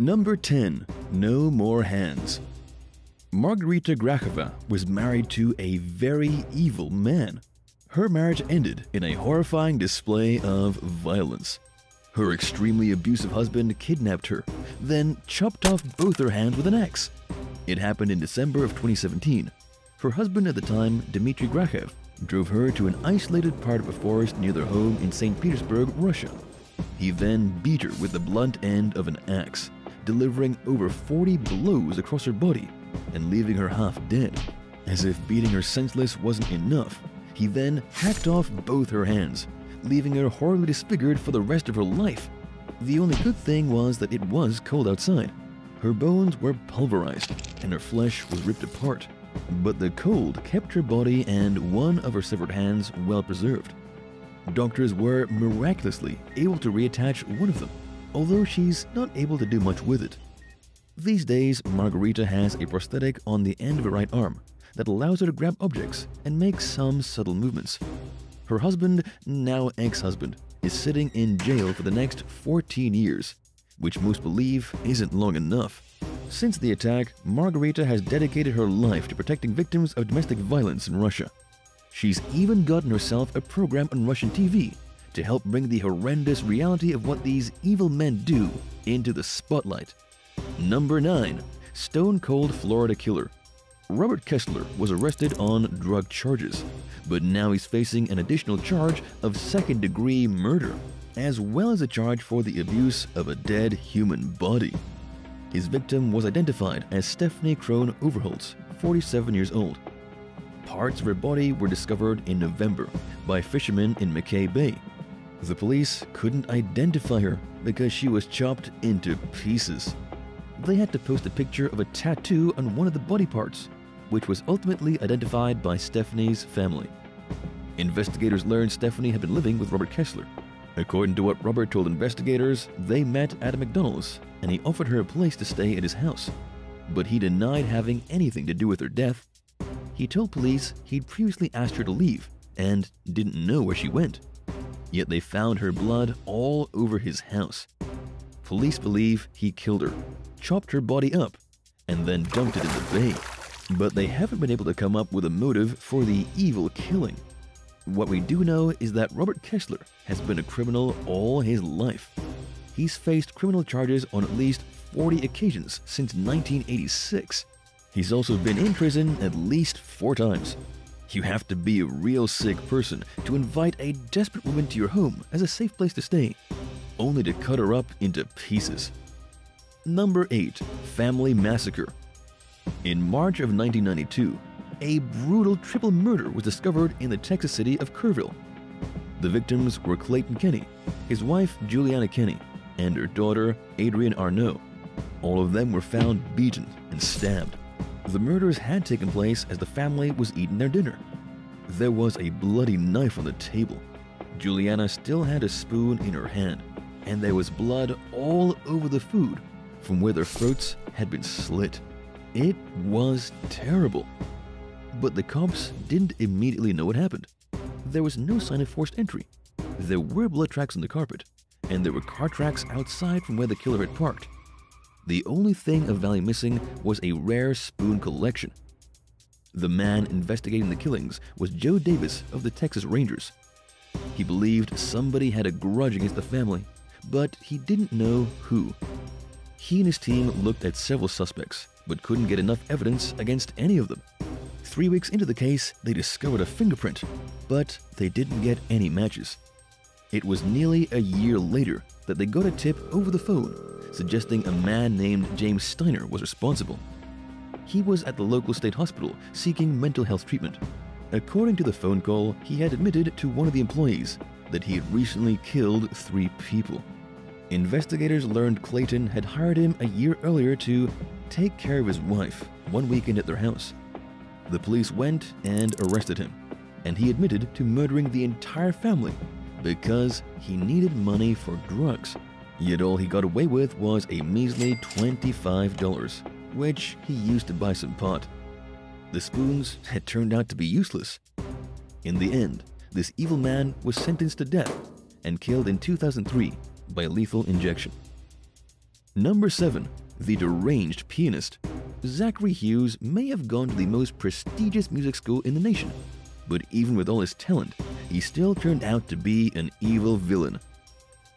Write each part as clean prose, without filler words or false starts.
Number 10. No More Hands. Margarita Gracheva was married to a very evil man. Her marriage ended in a horrifying display of violence. Her extremely abusive husband kidnapped her, then chopped off both her hands with an axe. It happened in December of 2017. Her husband at the time, Dmitry Grachev, drove her to an isolated part of a forest near their home in St. Petersburg, Russia. He then beat her with the blunt end of an axe, delivering over 40 blows across her body and leaving her half dead. As if beating her senseless wasn't enough, he then hacked off both her hands, leaving her horribly disfigured for the rest of her life. The only good thing was that it was cold outside. Her bones were pulverized and her flesh was ripped apart, but the cold kept her body and one of her severed hands well preserved. Doctors were miraculously able to reattach one of them, although she's not able to do much with it. These days, Margarita has a prosthetic on the end of her right arm that allows her to grab objects and make some subtle movements. Her husband, now ex-husband, is sitting in jail for the next 14 years, which most believe isn't long enough. Since the attack, Margarita has dedicated her life to protecting victims of domestic violence in Russia. She's even gotten herself a program on Russian TV to help bring the horrendous reality of what these evil men do into the spotlight. Number 9. Stone Cold Florida Killer. Robert Kessler was arrested on drug charges, but now he's facing an additional charge of second-degree murder, as well as a charge for the abuse of a dead human body. His victim was identified as Stephanie Krohn Overholtz, 47 years old. Parts of her body were discovered in November by fishermen in McKay Bay. The police couldn't identify her because she was chopped into pieces. They had to post a picture of a tattoo on one of the body parts, which was ultimately identified by Stephanie's family. Investigators learned Stephanie had been living with Robert Kessler. According to what Robert told investigators, they met at a McDonald's and he offered her a place to stay at his house, but he denied having anything to do with her death. He told police he'd previously asked her to leave and didn't know where she went. Yet they found her blood all over his house. Police believe he killed her, chopped her body up, and then dumped it in the bay. But they haven't been able to come up with a motive for the evil killing. What we do know is that Robert Kessler has been a criminal all his life. He's faced criminal charges on at least 40 occasions since 1986. He's also been in prison at least 4 times. You have to be a real sick person to invite a desperate woman to your home as a safe place to stay, only to cut her up into pieces. Number 8. Family Massacre. In March of 1992, a brutal triple murder was discovered in the Texas city of Kerrville. The victims were Clayton Kenny, his wife Juliana Kenny, and her daughter Adrienne Arnault. All of them were found beaten and stabbed. The murders had taken place as the family was eating their dinner. There was a bloody knife on the table. Juliana still had a spoon in her hand, and there was blood all over the food from where their throats had been slit. It was terrible. But the cops didn't immediately know what happened. There was no sign of forced entry. There were blood tracks on the carpet, and there were car tracks outside from where the killer had parked. The only thing of value missing was a rare spoon collection. The man investigating the killings was Joe Davis of the Texas Rangers. He believed somebody had a grudge against the family, but he didn't know who. He and his team looked at several suspects, but couldn't get enough evidence against any of them. 3 weeks into the case, they discovered a fingerprint, but they didn't get any matches. It was nearly a year later that they got a tip over the phone suggesting a man named James Steiner was responsible. He was at the local state hospital seeking mental health treatment. According to the phone call, he had admitted to one of the employees that he had recently killed 3 people. Investigators learned Clayton had hired him a year earlier to take care of his wife one weekend at their house. The police went and arrested him, and he admitted to murdering the entire family because he needed money for drugs. Yet all he got away with was a measly $25, which he used to buy some pot. The spoons had turned out to be useless. In the end, this evil man was sentenced to death and killed in 2003 by lethal injection. Number 7. The deranged pianist. Zachary Hughes may have gone to the most prestigious music school in the nation, but even with all his talent, he still turned out to be an evil villain.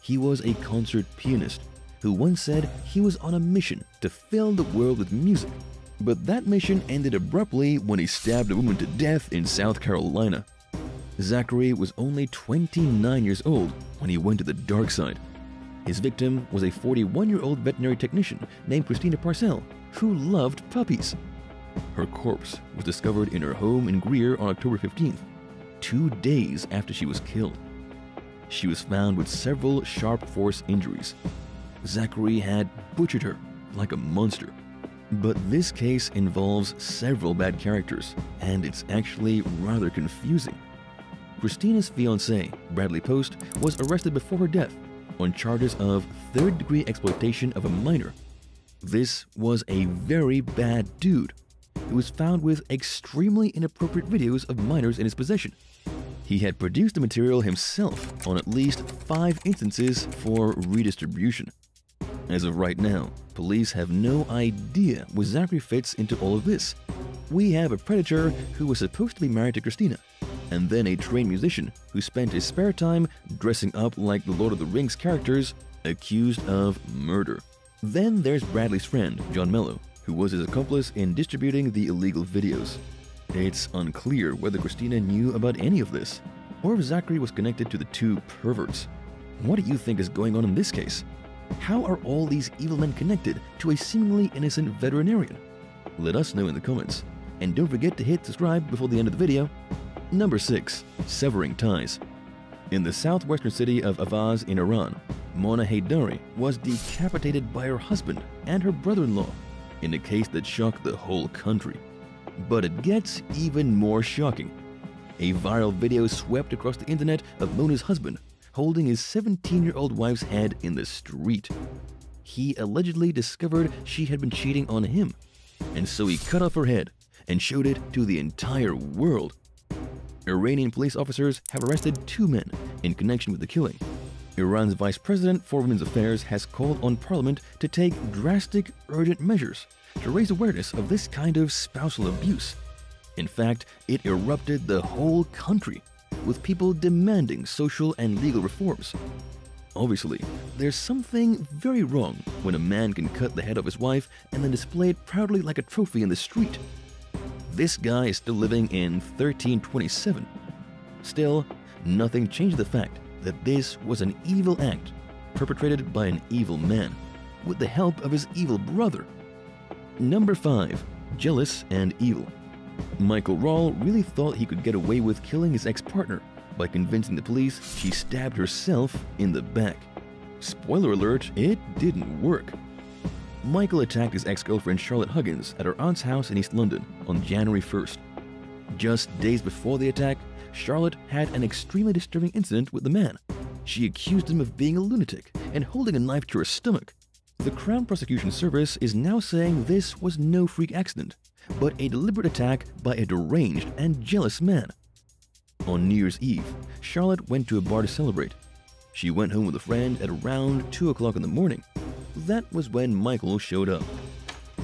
He was a concert pianist who once said he was on a mission to fill the world with music, but that mission ended abruptly when he stabbed a woman to death in South Carolina. Zachary was only 29 years old when he went to the dark side. His victim was a 41-year-old veterinary technician named Christina Parcell, who loved puppies. Her corpse was discovered in her home in Greer on October 15th, 2 days after she was killed. She was found with several sharp force injuries. Zachary had butchered her like a monster. But this case involves several bad characters, and it's actually rather confusing. Christina's fiancé, Bradley Post, was arrested before her death on charges of third-degree exploitation of a minor. This was a very bad dude who was found with extremely inappropriate videos of minors in his possession. He had produced the material himself on at least 5 instances for redistribution. As of right now, police have no idea where Zachary fits into all of this. We have a predator who was supposed to be married to Christina, and then a trained musician who spent his spare time dressing up like the Lord of the Rings characters, accused of murder. Then there's Bradley's friend, John Mello, who was his accomplice in distributing the illegal videos. It's unclear whether Christina knew about any of this, or if Zachary was connected to the two perverts. What do you think is going on in this case? How are all these evil men connected to a seemingly innocent veterinarian? Let us know in the comments, and don't forget to hit subscribe before the end of the video. Number 6. Severing ties. In the southwestern city of Avaz in Iran, Mona Haydari was decapitated by her husband and her brother-in-law in a case that shocked the whole country. But it gets even more shocking. A viral video swept across the internet of Mona's husband holding his 17-year-old wife's head in the street. He allegedly discovered she had been cheating on him, and so he cut off her head and showed it to the entire world. Iranian police officers have arrested 2 men in connection with the killing. Iran's Vice President for Women's Affairs has called on Parliament to take drastic, urgent measures to raise awareness of this kind of spousal abuse. In fact, it erupted the whole country, with people demanding social and legal reforms. Obviously, there's something very wrong when a man can cut the head of his wife and then display it proudly like a trophy in the street. This guy is still living in 1327. Still, nothing changed the fact that this was an evil act perpetrated by an evil man with the help of his evil brother. Number 5. Jealous and evil. Michael Rawl really thought he could get away with killing his ex-partner by convincing the police she stabbed herself in the back. Spoiler alert, it didn't work. Michael attacked his ex-girlfriend Charlotte Huggins at her aunt's house in East London on January 1st. Just days before the attack, Charlotte had an extremely disturbing incident with the man. She accused him of being a lunatic and holding a knife to her stomach. The Crown Prosecution Service is now saying this was no freak accident, but a deliberate attack by a deranged and jealous man. On New Year's Eve, Charlotte went to a bar to celebrate. She went home with a friend at around 2 o'clock in the morning. That was when Michael showed up.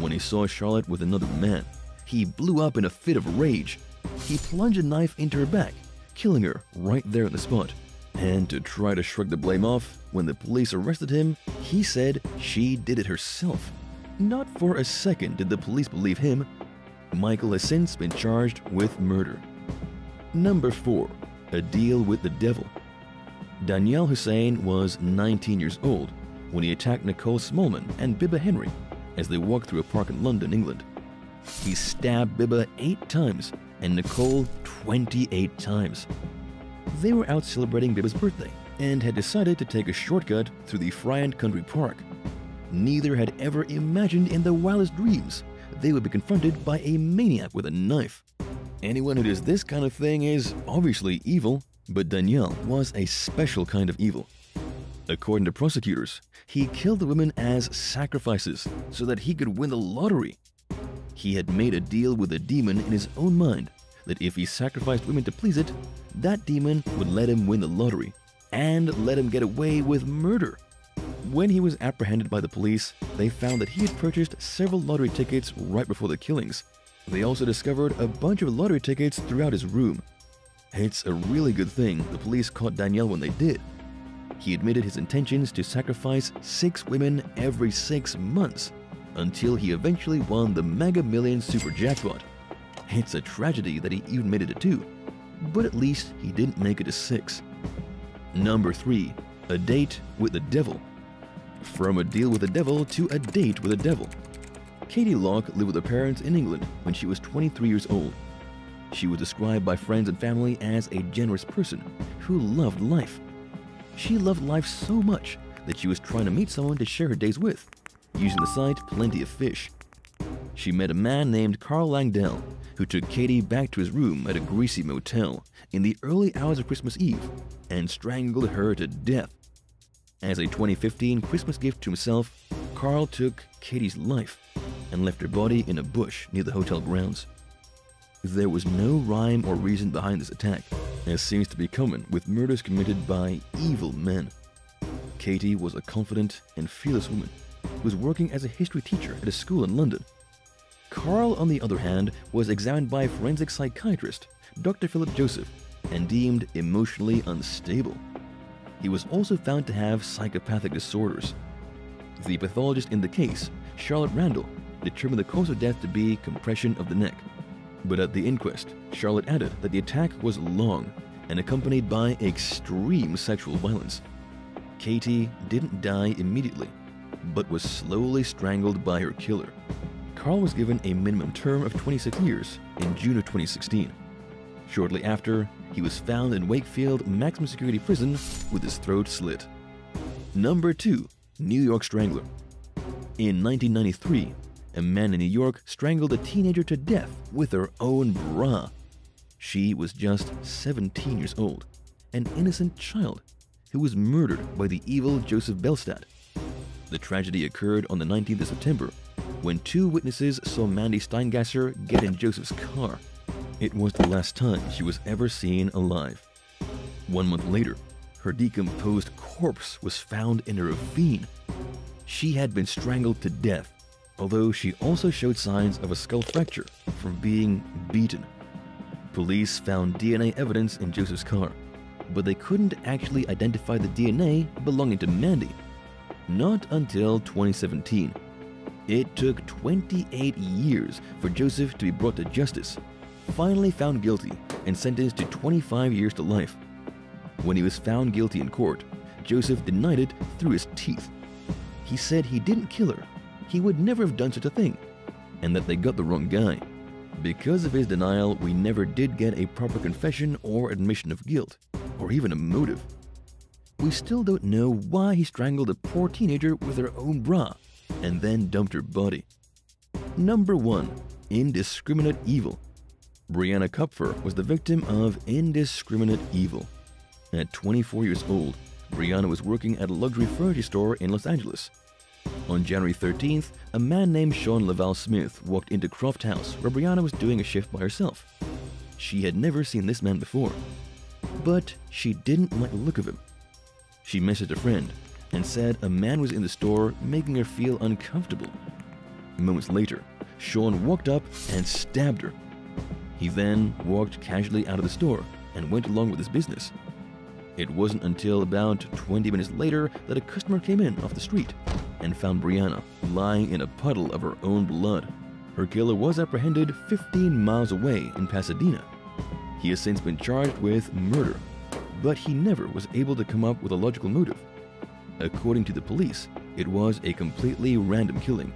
When he saw Charlotte with another man, he blew up in a fit of rage. He plunged a knife into her back, killing her right there on the spot. And to try to shrug the blame off, when the police arrested him, he said she did it herself. Not for a second did the police believe him. Michael has since been charged with murder. Number 4. A deal with the devil. Danielle Hussein was 19 years old when he attacked Nicole Smallman and Bibba Henry as they walked through a park in London, England. He stabbed Bibba 8 times and Nicole 28 times. They were out celebrating Bibba's birthday and had decided to take a shortcut through the Friant Country Park. Neither had ever imagined in their wildest dreams they would be confronted by a maniac with a knife. Anyone who does this kind of thing is obviously evil, but Danielle was a special kind of evil. According to prosecutors, he killed the women as sacrifices so that he could win the lottery. He had made a deal with a demon in his own mind that if he sacrificed women to please it, that demon would let him win the lottery and let him get away with murder. When he was apprehended by the police, they found that he had purchased several lottery tickets right before the killings. They also discovered a bunch of lottery tickets throughout his room. It's a really good thing the police caught Daniel when they did. He admitted his intentions to sacrifice 6 women every 6 months until he eventually won the Mega Millions super jackpot. It's a tragedy that he even made it to 2, but at least he didn't make it to 6. Number 3. A date with the devil. From a deal with the devil to a date with the devil. Katie Locke lived with her parents in England when she was 23 years old. She was described by friends and family as a generous person who loved life. She loved life so much that she was trying to meet someone to share her days with, using the site Plenty of Fish. She met a man named Carl Langdell, who took Katie back to his room at a greasy motel in the early hours of Christmas Eve and strangled her to death. As a 2015 Christmas gift to himself, Carl took Katie's life and left her body in a bush near the hotel grounds. There was no rhyme or reason behind this attack, as seems to be common with murders committed by evil men. Katie was a confident and fearless woman who was working as a history teacher at a school in London. Carl, on the other hand, was examined by a forensic psychiatrist, Dr. Philip Joseph, and deemed emotionally unstable. He was also found to have psychopathic disorders. The pathologist in the case, Charlotte Randall, determined the cause of death to be compression of the neck. But at the inquest, Charlotte added that the attack was long and accompanied by extreme sexual violence. Katie didn't die immediately, but was slowly strangled by her killer. Carl was given a minimum term of 26 years in June of 2016. Shortly after, he was found in Wakefield maximum security prison with his throat slit. Number 2. New York Strangler. In 1993, a man in New York strangled a teenager to death with her own bra. She was just 17 years old, an innocent child who was murdered by the evil Joseph Belstadt. The tragedy occurred on the 19th of September when 2 witnesses saw Mandy Steingasser get in Joseph's car. It was the last time she was ever seen alive. 1 month later, her decomposed corpse was found in a ravine. She had been strangled to death, although she also showed signs of a skull fracture from being beaten. Police found DNA evidence in Joseph's car, but they couldn't actually identify the DNA belonging to Mandy. Not until 2017. It took 28 years for Joseph to be brought to justice, finally found guilty and sentenced to 25 years to life. When he was found guilty in court, Joseph denied it through his teeth. He said he didn't kill her, he would never have done such a thing, and that they got the wrong guy. Because of his denial, we never did get a proper confession or admission of guilt, or even a motive. We still don't know why he strangled a poor teenager with her own bra and then dumped her body. Number 1. Indiscriminate evil. Brianna Kupfer was the victim of indiscriminate evil. At 24 years old, Brianna was working at a luxury furniture store in Los Angeles. On January 13th, a man named Sean Laval Smith walked into Croft House where Brianna was doing a shift by herself. She had never seen this man before, but she didn't like the look of him. She messaged a friend and said a man was in the store making her feel uncomfortable. Moments later, Sean walked up and stabbed her. He then walked casually out of the store and went along with his business. It wasn't until about 20 minutes later that a customer came in off the street and found Brianna lying in a puddle of her own blood. Her killer was apprehended 15 miles away in Pasadena. He has since been charged with murder, but he never was able to come up with a logical motive. According to the police, it was a completely random killing.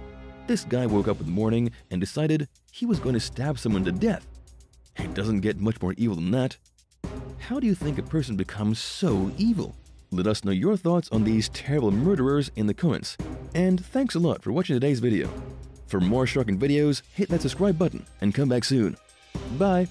This guy woke up in the morning and decided he was going to stab someone to death. It doesn't get much more evil than that. How do you think a person becomes so evil? Let us know your thoughts on these terrible murderers in the comments. And thanks a lot for watching today's video. For more shocking videos, hit that subscribe button and come back soon. Bye!